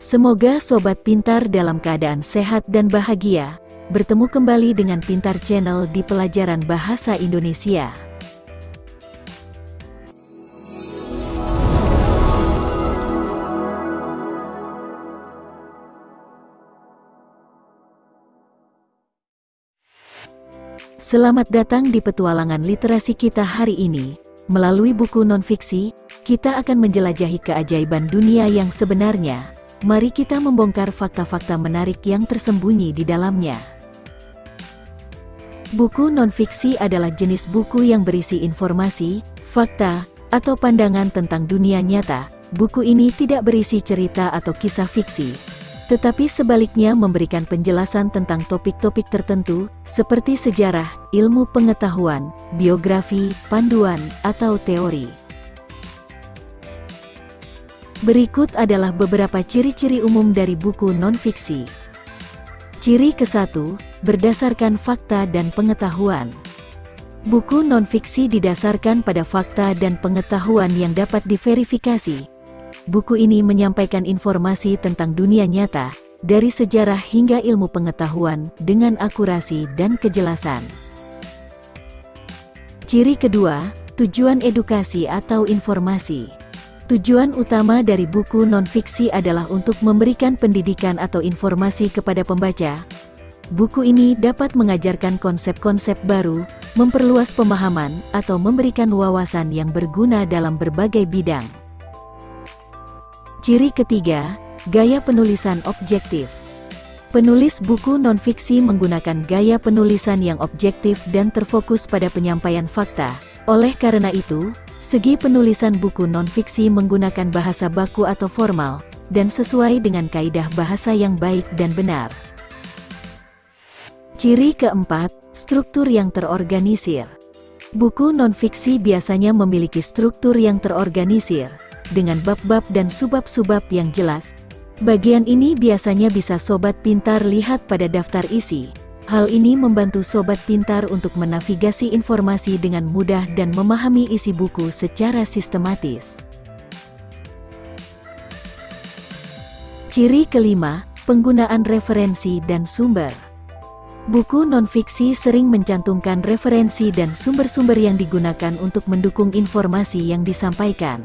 Semoga Sobat Pintar dalam keadaan sehat dan bahagia. Bertemu kembali dengan Pintar Channel di pelajaran Bahasa Indonesia. Selamat datang di petualangan literasi kita hari ini. Melalui buku non-fiksi, kita akan menjelajahi keajaiban dunia yang sebenarnya. Mari kita membongkar fakta-fakta menarik yang tersembunyi di dalamnya. Buku non-fiksi adalah jenis buku yang berisi informasi, fakta, atau pandangan tentang dunia nyata. Buku ini tidak berisi cerita atau kisah fiksi, tetapi sebaliknya memberikan penjelasan tentang topik-topik tertentu, seperti sejarah, ilmu pengetahuan, biografi, panduan, atau teori. Berikut adalah beberapa ciri-ciri umum dari buku non-fiksi. Ciri ke-1, berdasarkan fakta dan pengetahuan. Buku non-fiksi didasarkan pada fakta dan pengetahuan yang dapat diverifikasi. Buku ini menyampaikan informasi tentang dunia nyata, dari sejarah hingga ilmu pengetahuan, dengan akurasi dan kejelasan. Ciri kedua, tujuan edukasi atau informasi. Tujuan utama dari buku non-fiksi adalah untuk memberikan pendidikan atau informasi kepada pembaca. Buku ini dapat mengajarkan konsep-konsep baru, memperluas pemahaman, atau memberikan wawasan yang berguna dalam berbagai bidang. Ciri ketiga, gaya penulisan objektif. Penulis buku non-fiksi menggunakan gaya penulisan yang objektif dan terfokus pada penyampaian fakta. Oleh karena itu, segi penulisan buku non-fiksi menggunakan bahasa baku atau formal, dan sesuai dengan kaidah bahasa yang baik dan benar. Ciri keempat, struktur yang terorganisir. Buku non-fiksi biasanya memiliki struktur yang terorganisir, dengan bab-bab dan subbab-subbab yang jelas. Bagian ini biasanya bisa Sobat Pintar lihat pada daftar isi. Hal ini membantu Sobat Pintar untuk menavigasi informasi dengan mudah dan memahami isi buku secara sistematis. Ciri kelima, penggunaan referensi dan sumber. Buku non-fiksi sering mencantumkan referensi dan sumber-sumber yang digunakan untuk mendukung informasi yang disampaikan.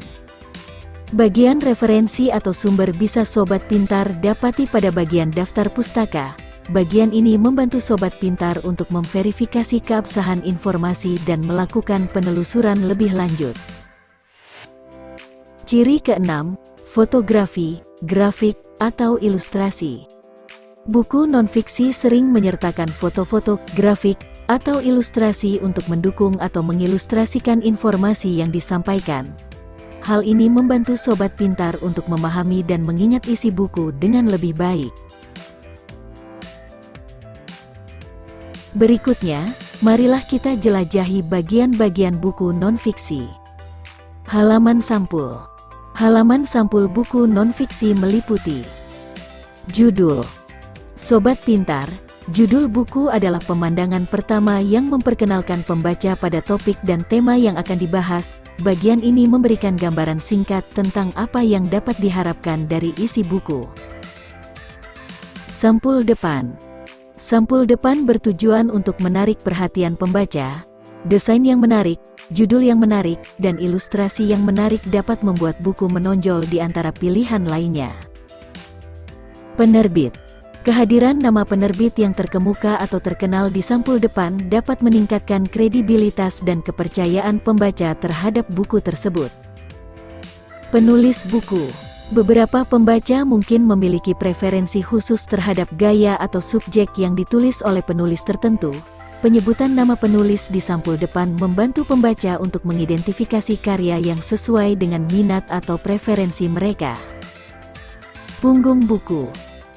Bagian referensi atau sumber bisa Sobat Pintar dapati pada bagian daftar pustaka. Bagian ini membantu Sobat Pintar untuk memverifikasi keabsahan informasi dan melakukan penelusuran lebih lanjut. Ciri keenam, fotografi, grafik, atau ilustrasi. Buku non-fiksi sering menyertakan foto-foto, grafik, atau ilustrasi untuk mendukung atau mengilustrasikan informasi yang disampaikan. Hal ini membantu Sobat Pintar untuk memahami dan mengingat isi buku dengan lebih baik. Berikutnya, marilah kita jelajahi bagian-bagian buku non-fiksi. Halaman sampul. Halaman sampul buku non-fiksi meliputi judul. Sobat Pintar, judul buku adalah pemandangan pertama yang memperkenalkan pembaca pada topik dan tema yang akan dibahas. Bagian ini memberikan gambaran singkat tentang apa yang dapat diharapkan dari isi buku. Sampul depan. Sampul depan bertujuan untuk menarik perhatian pembaca. Desain yang menarik, judul yang menarik, dan ilustrasi yang menarik dapat membuat buku menonjol di antara pilihan lainnya. Penerbit. Kehadiran nama penerbit yang terkemuka atau terkenal di sampul depan dapat meningkatkan kredibilitas dan kepercayaan pembaca terhadap buku tersebut. Penulis buku. Beberapa pembaca mungkin memiliki preferensi khusus terhadap gaya atau subjek yang ditulis oleh penulis tertentu. Penyebutan nama penulis di sampul depan membantu pembaca untuk mengidentifikasi karya yang sesuai dengan minat atau preferensi mereka. Punggung buku.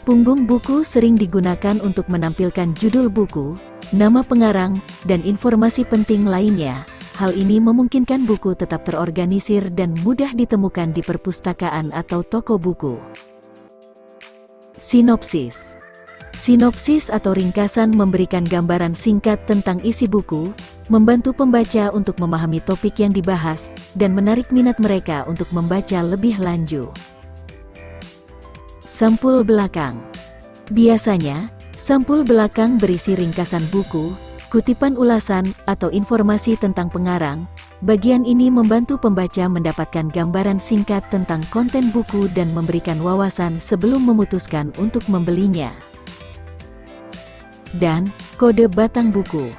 Punggung buku sering digunakan untuk menampilkan judul buku, nama pengarang, dan informasi penting lainnya. Hal ini memungkinkan buku tetap terorganisir dan mudah ditemukan di perpustakaan atau toko buku. Sinopsis. Sinopsis atau ringkasan memberikan gambaran singkat tentang isi buku, membantu pembaca untuk memahami topik yang dibahas, dan menarik minat mereka untuk membaca lebih lanjut. Sampul belakang. Biasanya, sampul belakang berisi ringkasan buku, kutipan ulasan, atau informasi tentang pengarang. Bagian ini membantu pembaca mendapatkan gambaran singkat tentang konten buku dan memberikan wawasan sebelum memutuskan untuk membelinya. Dan, kode batang buku.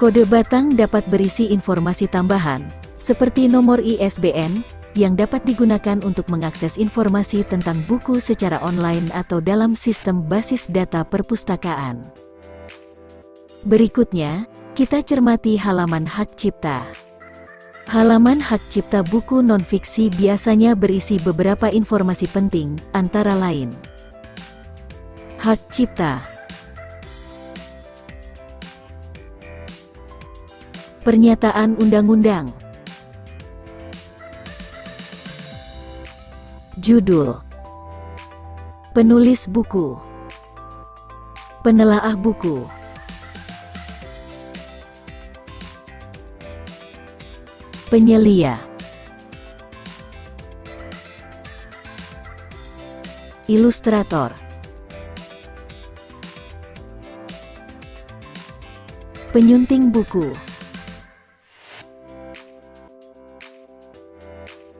Kode batang dapat berisi informasi tambahan, seperti nomor ISBN, yang dapat digunakan untuk mengakses informasi tentang buku secara online atau dalam sistem basis data perpustakaan. Berikutnya, kita cermati halaman hak cipta. Halaman hak cipta buku non-fiksi biasanya berisi beberapa informasi penting, antara lain: hak cipta, pernyataan undang-undang, judul, penulis buku, penelaah buku, penyelia, ilustrator, penyunting buku,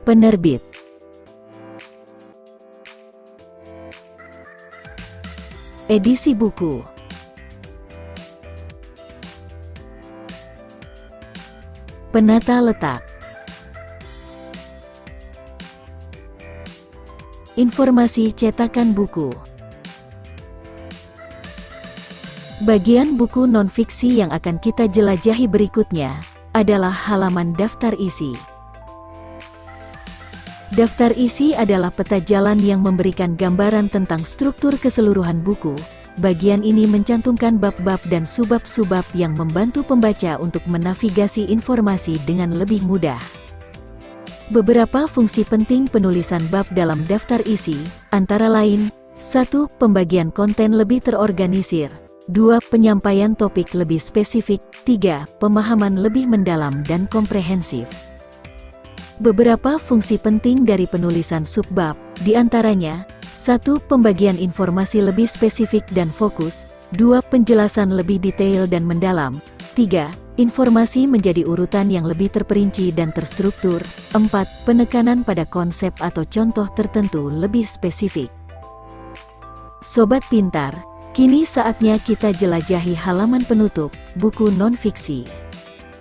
penerbit, edisi buku, penata letak, informasi cetakan buku. Bagian buku non-fiksi yang akan kita jelajahi berikutnya adalah halaman daftar isi. Daftar isi adalah peta jalan yang memberikan gambaran tentang struktur keseluruhan buku. Bagian ini mencantumkan bab-bab dan subbab-subbab yang membantu pembaca untuk menavigasi informasi dengan lebih mudah. Beberapa fungsi penting penulisan bab dalam daftar isi, antara lain: 1. Pembagian konten lebih terorganisir. 2. Penyampaian topik lebih spesifik. 3. Pemahaman lebih mendalam dan komprehensif. Beberapa fungsi penting dari penulisan subbab, diantaranya: 1. Pembagian informasi lebih spesifik dan fokus. 2. Penjelasan lebih detail dan mendalam. 3. Informasi menjadi urutan yang lebih terperinci dan terstruktur. 4. Penekanan pada konsep atau contoh tertentu lebih spesifik. Sobat Pintar, kini saatnya kita jelajahi halaman penutup buku non-fiksi.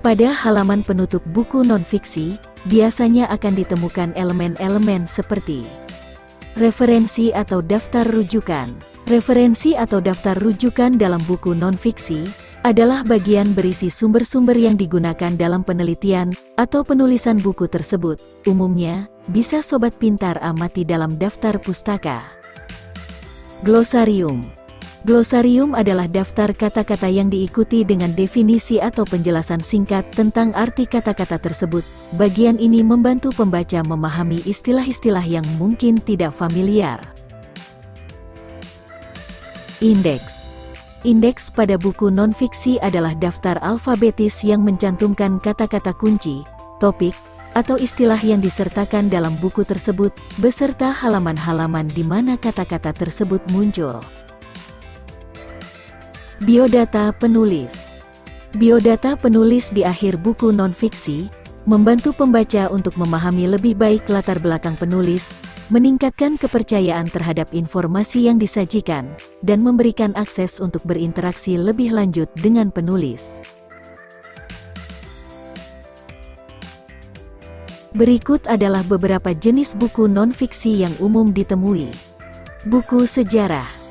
Pada halaman penutup buku non-fiksi, biasanya akan ditemukan elemen-elemen seperti referensi atau daftar rujukan. Referensi atau daftar rujukan dalam buku non-fiksi adalah bagian berisi sumber-sumber yang digunakan dalam penelitian atau penulisan buku tersebut. Umumnya, bisa Sobat Pintar amati dalam daftar pustaka. Glosarium. Glosarium adalah daftar kata-kata yang diikuti dengan definisi atau penjelasan singkat tentang arti kata-kata tersebut. Bagian ini membantu pembaca memahami istilah-istilah yang mungkin tidak familiar. Indeks. Indeks pada buku non-fiksi adalah daftar alfabetis yang mencantumkan kata-kata kunci, topik, atau istilah yang disertakan dalam buku tersebut, beserta halaman-halaman di mana kata-kata tersebut muncul. Biodata penulis. Biodata penulis di akhir buku non-fiksi membantu pembaca untuk memahami lebih baik latar belakang penulis, meningkatkan kepercayaan terhadap informasi yang disajikan, dan memberikan akses untuk berinteraksi lebih lanjut dengan penulis. Berikut adalah beberapa jenis buku non-fiksi yang umum ditemui. Buku sejarah.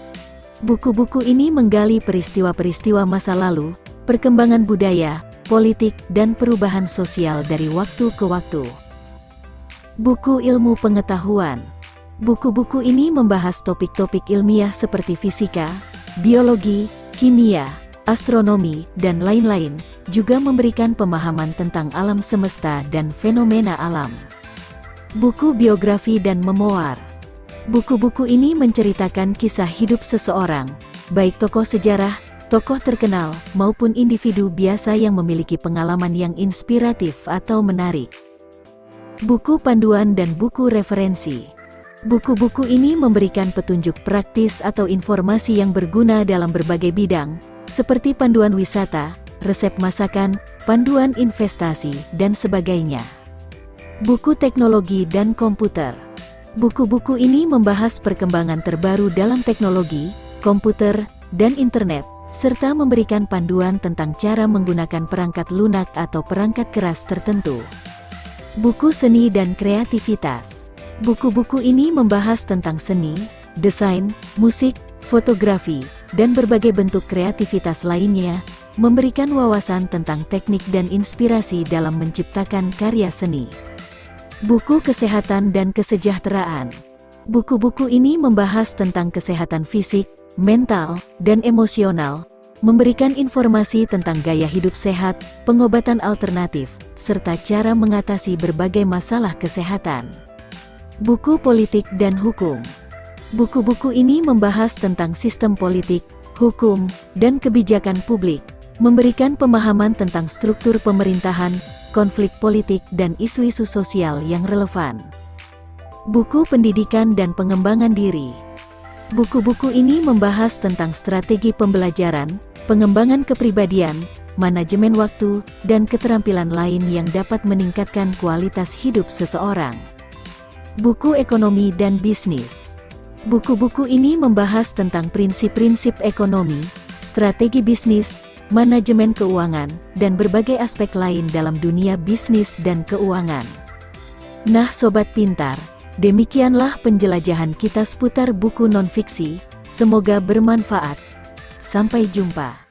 Buku-buku ini menggali peristiwa-peristiwa masa lalu, perkembangan budaya, politik, dan perubahan sosial dari waktu ke waktu. Buku ilmu pengetahuan. Buku-buku ini membahas topik-topik ilmiah seperti fisika, biologi, kimia, astronomi, dan lain-lain, juga memberikan pemahaman tentang alam semesta dan fenomena alam. Buku biografi dan memoir. Buku-buku ini menceritakan kisah hidup seseorang, baik tokoh sejarah, tokoh terkenal, maupun individu biasa yang memiliki pengalaman yang inspiratif atau menarik. Buku panduan dan buku referensi. Buku-buku ini memberikan petunjuk praktis atau informasi yang berguna dalam berbagai bidang, seperti panduan wisata, resep masakan, panduan investasi, dan sebagainya. Buku teknologi dan komputer. Buku-buku ini membahas perkembangan terbaru dalam teknologi, komputer, dan internet, serta memberikan panduan tentang cara menggunakan perangkat lunak atau perangkat keras tertentu. Buku seni dan kreativitas. Buku-buku ini membahas tentang seni, desain, musik, fotografi, dan berbagai bentuk kreativitas lainnya, memberikan wawasan tentang teknik dan inspirasi dalam menciptakan karya seni. Buku kesehatan dan kesejahteraan. Buku-buku ini membahas tentang kesehatan fisik, mental, dan emosional, memberikan informasi tentang gaya hidup sehat, pengobatan alternatif, serta cara mengatasi berbagai masalah kesehatan. Buku politik dan hukum. Buku-buku ini membahas tentang sistem politik, hukum, dan kebijakan publik, memberikan pemahaman tentang struktur pemerintahan, konflik politik, dan isu-isu sosial yang relevan. Buku pendidikan dan pengembangan diri. Buku-buku ini membahas tentang strategi pembelajaran, pengembangan kepribadian, manajemen waktu, dan keterampilan lain yang dapat meningkatkan kualitas hidup seseorang. Buku ekonomi dan bisnis. Buku-buku ini membahas tentang prinsip-prinsip ekonomi, strategi bisnis, manajemen keuangan, dan berbagai aspek lain dalam dunia bisnis dan keuangan. Nah Sobat Pintar, demikianlah penjelajahan kita seputar buku non-fiksi, semoga bermanfaat. Sampai jumpa.